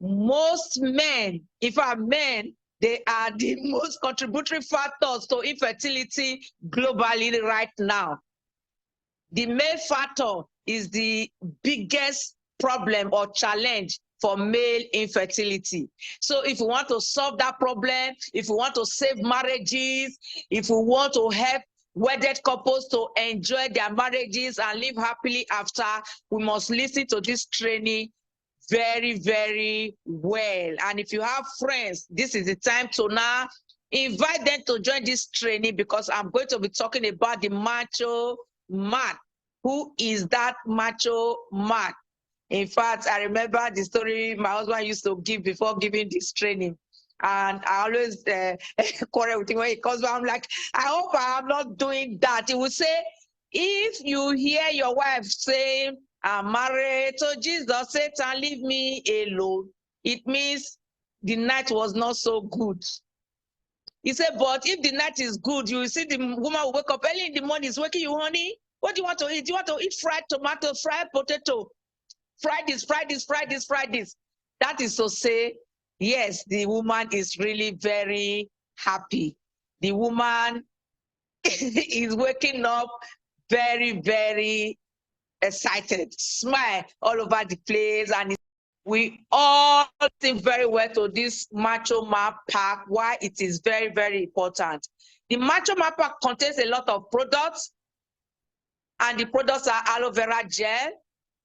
most men, in fact, men, they are the most contributory factors to infertility globally right now. The male factor is the biggest problem or challenge for male infertility. So if you want to solve that problem, if you want to save marriages, if you want to help wedded couples to enjoy their marriages and live happily after, we must listen to this training very, very well. And if you have friends, this is the time to now invite them to join this training, because I'm going to be talking about the macho man. Who is that macho man? In fact, I remember the story my husband used to give before giving this training. And I always quarrel with him when he comes back. I'm like, I hope I'm not doing that. He would say, if you hear your wife saying, I'm married to Jesus, Satan, leave me alone, it means the night was not so good. He said, but if the night is good, you will see the woman will wake up early in the morning, is waking you, honey. What do you want to eat? Do you want to eat fried tomato, fried potato? Fry this, fry this, fry this, fry this. That is to say, yes, the woman is really very happy. The woman is waking up very, very excited, smile all over the place, and we all think very well to this Macho Man Pack, why it is very, very important. The Macho Man Pack contains a lot of products, and the products are aloe vera gel,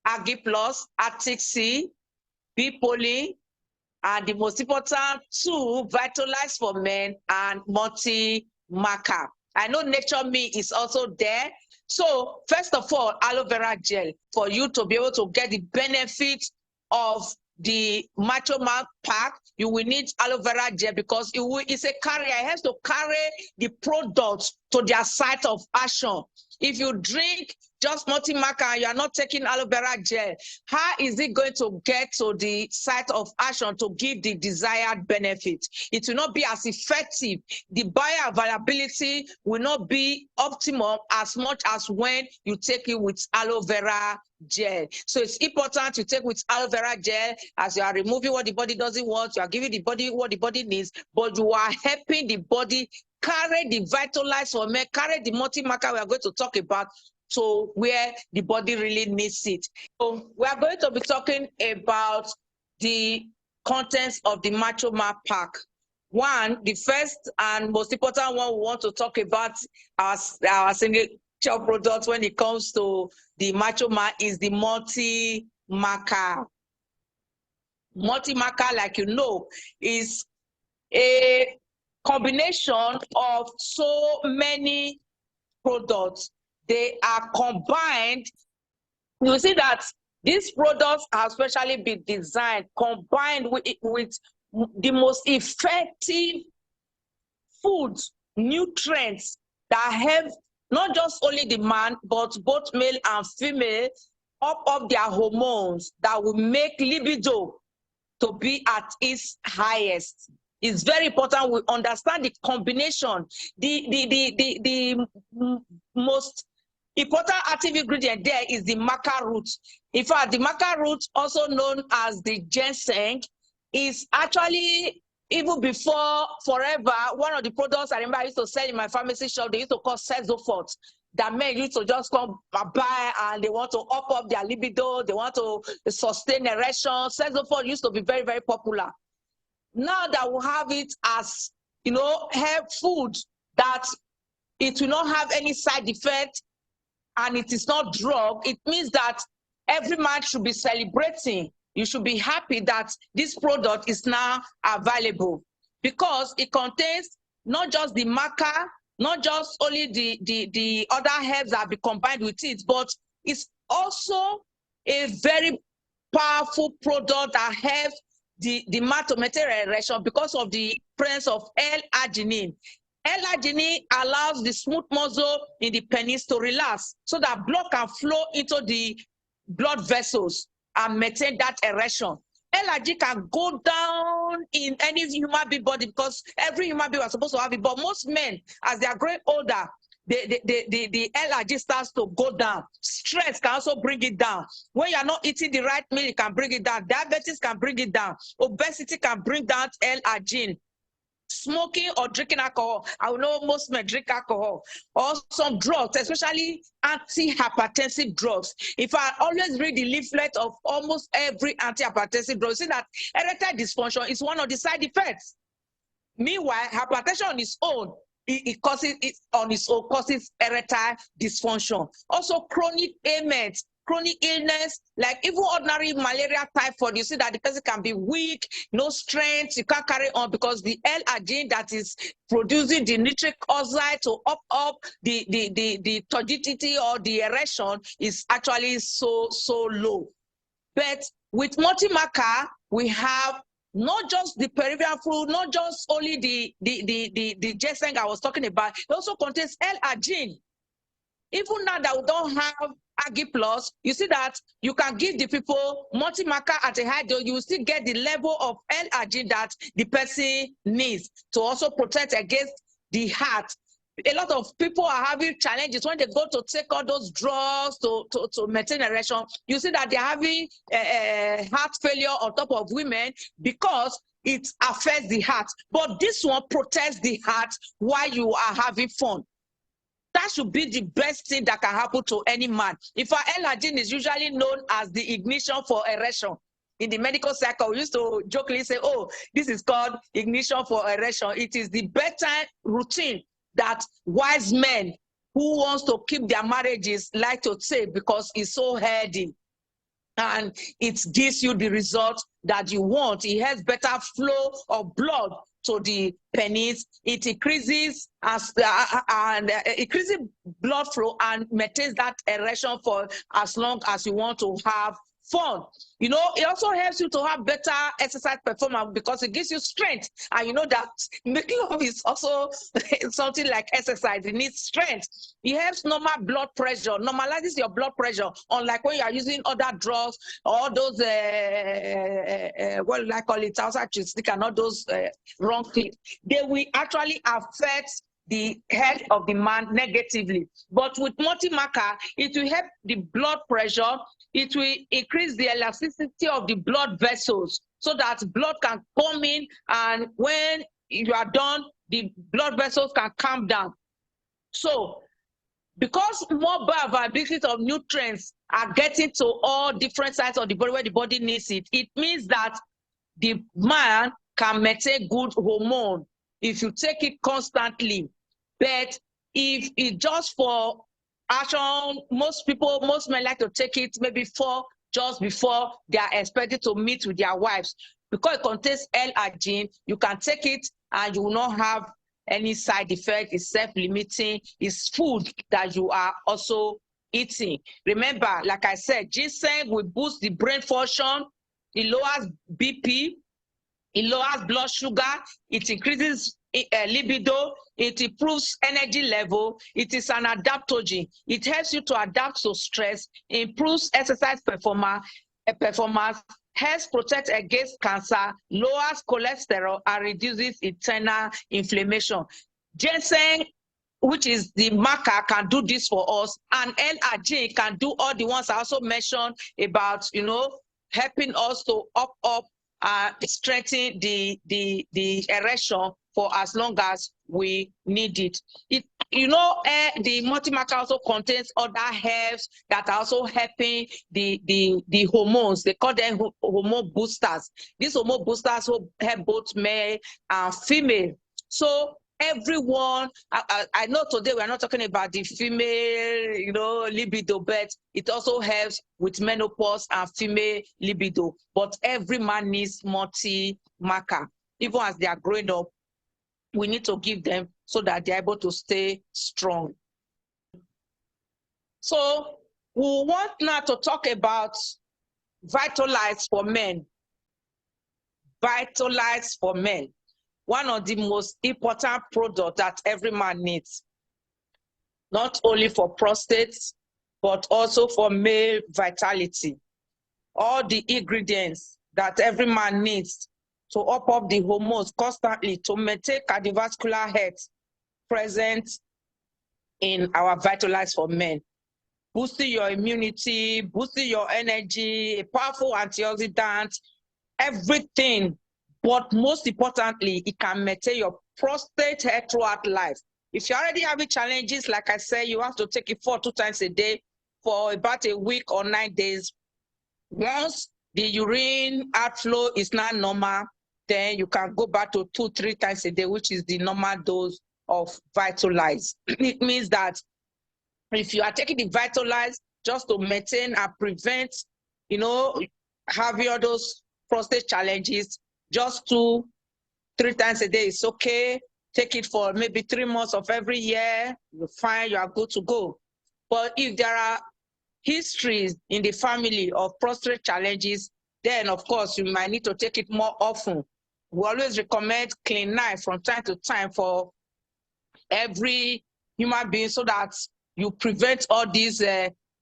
Agi Plus, Arctic Sea, Bee Pollen, and the most important two, Vitalize for Men and Multi-Marker. I know Nature Me is also there. So first of all, aloe vera gel, for you to be able to get the benefit of the Macho Man Pack, you will need aloe vera gel, because it's a carrier. It has to carry the products to their site of action. If you drink just multi-marker and you are not taking aloe vera gel, how is it going to get to the site of action to give the desired benefit? It will not be as effective. The bioavailability will not be optimum as much as when you take it with aloe vera gel. So it's important to take with aloe vera gel, as you are removing what the body doesn't want, you are giving the body what the body needs, but you are helping the body carry the Vitalize for Men, carry the multi-marker we are going to talk about to where the body really needs it. So we are going to be talking about the contents of the Macho Man Pack. One, the first and most important one we want to talk about our signature product when it comes to the Macho Man is the multi-marker. Multi-marker, like you know, is a combination of so many products. They are combined. You see that these products have specially been designed, combined with the most effective foods, nutrients that have not just only the man, but both male and female up their hormones that will make libido to be at its highest. It's very important we understand the combination. The most important active ingredient there is the maca root. In fact, the maca root, also known as the ginseng, is actually, even before forever, one of the products I remember I used to sell in my pharmacy shop, they used to call Sexoforte, that men used to just come buy and they want to up their libido, they want to sustain erection. Sexoforte used to be very, very popular. Now that we have it as, you know, health food, that it will not have any side effect and it is not drug, it means that every man should be celebrating. You should be happy that this product is now available, because it contains not just the maca, not just only the other herbs that be combined with it, but it's also a very powerful product that helps the man to maintain erection because of the presence of L-arginine. L-arginine allows the smooth muscle in the penis to relax so that blood can flow into the blood vessels and maintain that erection. L-arginine can go down in any human being body, because every human being was supposed to have it, but most men, as they are growing older, the LRG starts to go down. Stress can also bring it down. When you're not eating the right meal, it can bring it down. Diabetes can bring it down. Obesity can bring down LRG. Smoking or drinking alcohol. I know most men drink alcohol. Or some drugs, especially antihypertensive drugs. If I always read the leaflet of almost every antihypertensive drug, you see that erectile dysfunction is one of the side effects. Meanwhile, hypertension on its own, it causes erectile dysfunction. Also, chronic ailments, chronic illness, like even ordinary malaria typhoid, you see that the person can be weak, no strength, you can't carry on because the L-arginine that is producing the nitric oxide to up the turgidity or the erection is actually so low. But with multi-marker, we have not just the peripheral fluid, not just only the ginseng I was talking about, it also contains L-arginine. Even now that we don't have Agi Plus, you see that you can give the people multi-marker at a high dose, you will still get the level of L-arginine that the person needs to also protect against the heart. A lot of people are having challenges when they go to take all those drugs to maintain erection. You see that they're having heart failure on top of women because it affects the heart. But this one protects the heart while you are having fun. That should be the best thing that can happen to any man. If our L-arginine is usually known as the ignition for erection. In the medical cycle, we used to jokingly say, oh, this is called ignition for erection. It is the bedtime routine that wise men who wants to keep their marriages like to take because it's so healthy. And it gives you the result that you want. It has better flow of blood to the penis. It increases increases blood flow and maintains that erection for as long as you want to have fun. You know, it also helps you to have better exercise performance because it gives you strength. And you know that making love is also something like exercise. It needs strength. It helps normal blood pressure, normalizes your blood pressure, unlike when you are using other drugs or those, what do I call it, stick and all those wrong things. They will actually affect the health of the man negatively. But with multi-marker, it will help the blood pressure. It will increase the elasticity of the blood vessels so that blood can come in, and when you are done, the blood vessels can calm down. So because more bioavailability of nutrients are getting to all different sides of the body where the body needs it, it means that the man can maintain good hormone if you take it constantly. But if it just for action, most men like to take it maybe just before they are expected to meet with their wives. Because it contains L-arginine, you can take it and you will not have any side effect. It's self-limiting. It's food that you are also eating. Remember, like I said, ginseng will boost the brain function. It lowers BP. It lowers blood sugar. It increases libido. It improves energy level. It is an adaptogen. It helps you to adapt to stress, improves exercise performance, helps protect against cancer, lowers cholesterol, and reduces internal inflammation. Ginseng, which is the marker, can do this for us, and L-arginine can do all the ones I also mentioned about, you know, helping us to strengthen the erection for as long as we need it. The multi-marker also contains other herbs that are also helping the hormones. They call them hormone boosters. These hormone boosters help both male and female. So everyone, I know today we're not talking about the female, libido, but it also helps with menopause and female libido. But every man needs multi-marker. Even as they are growing up, we need to give them so that they're able to stay strong. So we want now to talk about Vitalize for men. Vitalize for men. One of the most important products that every man needs, not only for prostate, but also for male vitality. All the ingredients that every man needs to up the hormones constantly to maintain cardiovascular health present in our Vitalize for Men. Boosting your immunity, boosting your energy, a powerful antioxidant, everything. But most importantly, it can maintain your prostate health throughout life. If you're already having challenges, like I said, you have to take it 2 times a day for about a week or 9 days. Once the urine outflow is not normal, then you can go back to 2-3 times a day, which is the normal dose of Vitalize. It means that if you are taking the Vitalize just to maintain and prevent, having all those prostate challenges, just 2-3 times a day is okay. Take it for maybe 3 months of every year, you're fine, you are good to go. But if there are histories in the family of prostate challenges, then of course you might need to take it more often. We always recommend clean knife from time to time for every human being so that you prevent all these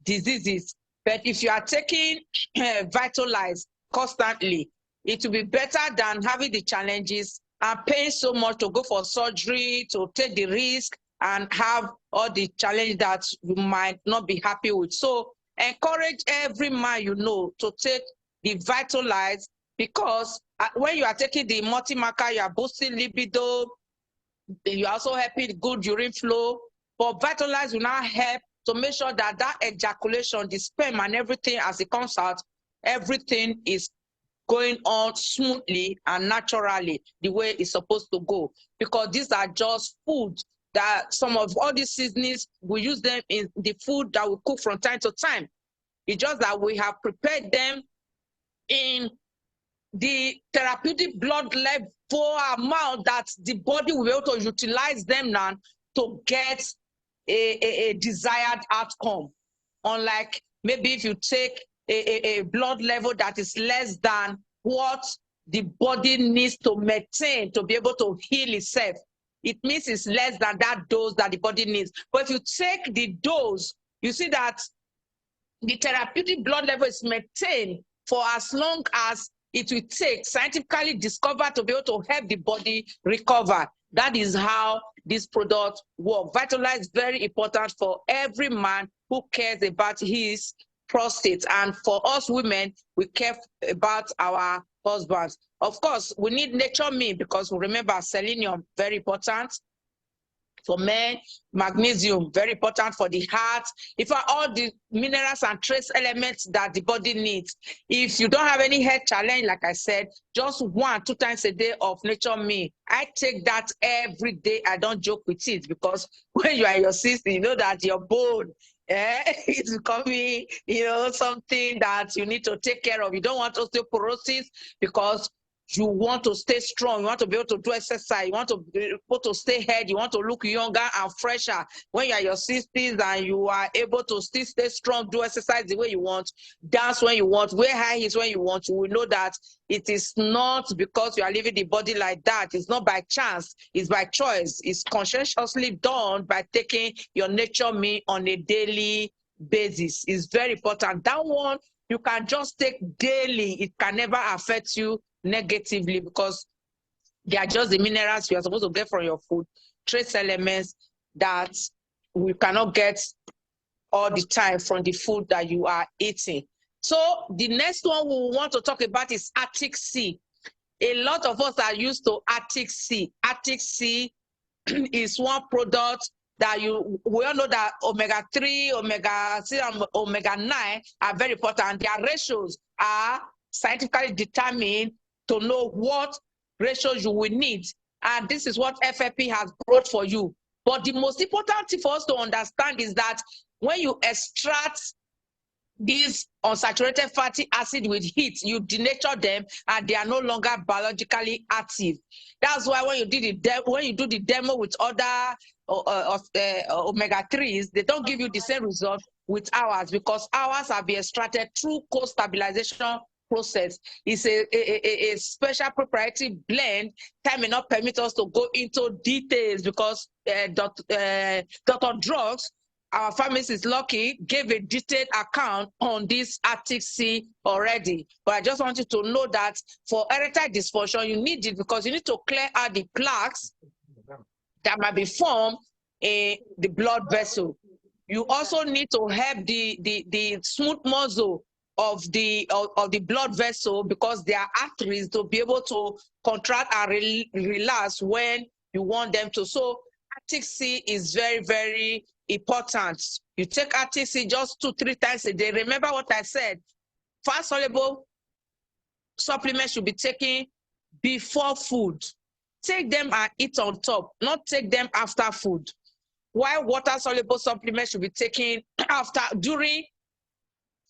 diseases. But if you are taking Vitalize constantly, it will be better than having the challenges and paying so much to go for surgery, to take the risk and have all the challenges that you might not be happy with. So encourage every man to take the Vitalize, because when you are taking the multi-marker, you are boosting libido, you're also helping good urine flow. But Vitalize will now help to make sure that that ejaculation, the sperm and everything as it comes out, everything is going on smoothly and naturally the way it's supposed to go. Because these are just food that some of all these seasonings, we use them in the food that we cook from time to time. It's just that we have prepared them in the therapeutic blood level amount that the body will be able to utilize them now to get a desired outcome. Unlike maybe if you take a blood level that is less than what the body needs to maintain to be able to heal itself, it means it's less than that dose that the body needs. But if you take the dose, you see that the therapeutic blood level is maintained for as long as it will take, scientifically discovered, to be able to help the body recover. That is how this product works. Vitalize is very important for every man who cares about his prostate. And for us women, we care about our husbands. Of course, we need Nature Me, because we remember selenium, very important. For men, magnesium, very important for the heart. If all the minerals and trace elements that the body needs. If you don't have any health challenge, like I said, just 1-2 times a day of Nature Me. I take that every day. I don't joke with it, because when you are in your 60s, you know that your bone it's becoming, something that you need to take care of. You don't want osteoporosis, because you want to stay strong, you want to be able to do exercise, you want to be able to stay healthy, you want to look younger and fresher. When you're in your 60s and you are able to still stay strong, do exercise the way you want, dance when you want, wear high heels when you want, you will know that it is not because you are living the body like that. It's not by chance, it's by choice. It's conscientiously done by taking your Nature Me on a daily basis. It's very important. That one you can just take daily. It can never affect you negatively, because they are just the minerals you are supposed to get from your food, trace elements that we cannot get all the time from the food that you are eating. So the next one we want to talk about is Arctic Sea. A lot of us are used to Arctic Sea. Arctic Sea is one product that we all know that omega-3, omega-6, and omega-9 are very important. Their ratios are scientifically determined to know what ratios you will need. And this is what FFP has brought for you. But the most important thing for us to understand is that when you extract these unsaturated fatty acid with heat, you denature them and they are no longer biologically active. That's why when you do the demo with other omega-3s, they don't give you the same result with ours, because ours have been extracted through co-stabilization process. It's a special proprietary blend. Time may not permit us to go into details, because Dr. Drugs, our pharmacist Lucky, gave a detailed account on this Arctic Sea already. But I just want you to know that for erectile dysfunction, you need it, because you need to clear out the plaques that might be formed the blood vessel. You also need to help the smooth muscle of the blood vessel, because there are arteries to be able to contract and relax when you want them to. So Arctic sea is very, very important. You take Arctic sea just 2-3 times a day. Remember what I said, fat soluble supplements should be taken before food. Take them and eat on top, not take them after food. While water soluble supplements should be taken during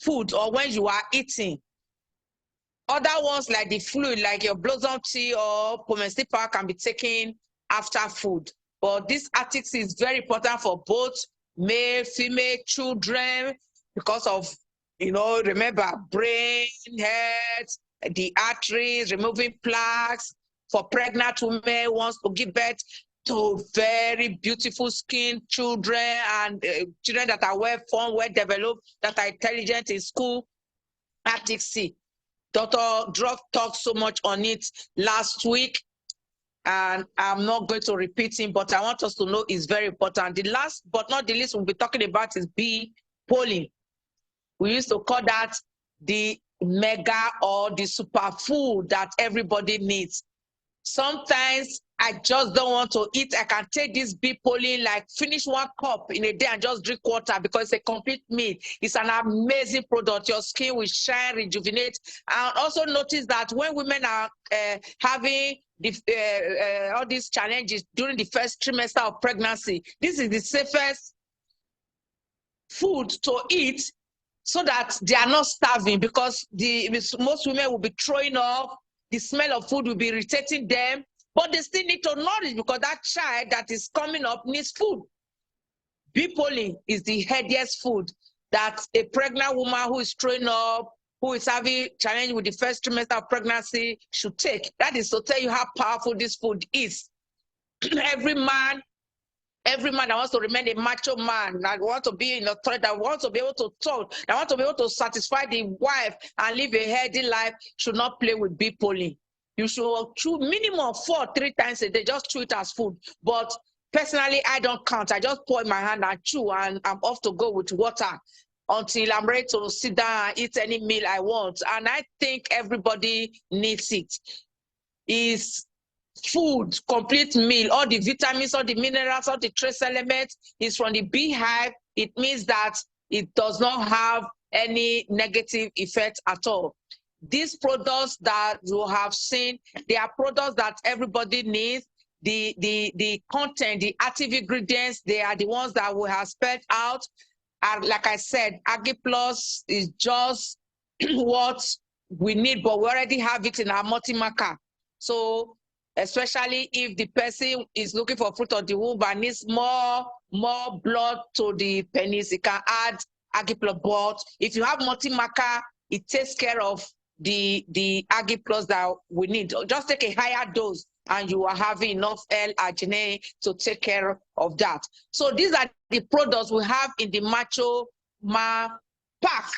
food or when you are eating. Other ones like the fluid, like your blossom tea or pomestic power, can be taken after food. But this Arctic sea is very important for both male, female, children, because of, remember, brain, head, the arteries, removing plaques. For pregnant women who wants to give birth to very beautiful skin, children, and children that are well-formed, well-developed, that are intelligent in school. Arctic sea. Dr. Druff talked so much on it last week, and I'm not going to repeat him, but I want us to know it's very important. The last but not the least we'll be talking about is bee pollen. We used to call that the mega or the superfood that everybody needs. Sometimes I just don't want to eat. I can take this bee pollen, like finish 1 cup in a day and just drink water, because it's a complete meal. It's an amazing product. Your skin will shine, rejuvenate. And also notice that when women are having all these challenges during the first trimester of pregnancy, this is the safest food to eat, so that they are not starving, because most women will be throwing up. The smell of food will be irritating them, but they still need to nourish, because that child that is coming up needs food. Bee pollen is the healthiest food that a pregnant woman who is throwing up, who is having challenge with the first trimester of pregnancy, should take. That is to tell you how powerful this food is. Every man that wants to remain a macho man, that wants to be in authority, that wants to be able to talk, that wants to be able to satisfy the wife and live a healthy life, should not play with bee pollen. You should chew minimum 4-3 times a day, just chew it as food. But personally, I don't count. I just pour in my hand and chew, and I'm off to go with water until I'm ready to sit down and eat any meal I want. And I think everybody needs it. It's food, complete meal. All the vitamins, all the minerals, all the trace elements is from the beehive. It means that it does not have any negative effect at all. These products that you have seen, they are products that everybody needs. The content, the active ingredients, they are the ones that we have spelled out. And like I said, Agri Plus is just what we need, but we already have it in our multi-marker. So especially if the person is looking for fruit of the womb and needs more blood to the penis, it can add Agriplus. But if you have multi-marker, it takes care of the Agriplus that we need. Just take a higher dose and you are having enough L-arginine to take care of that. So these are the products we have in the Macho Mans Pack.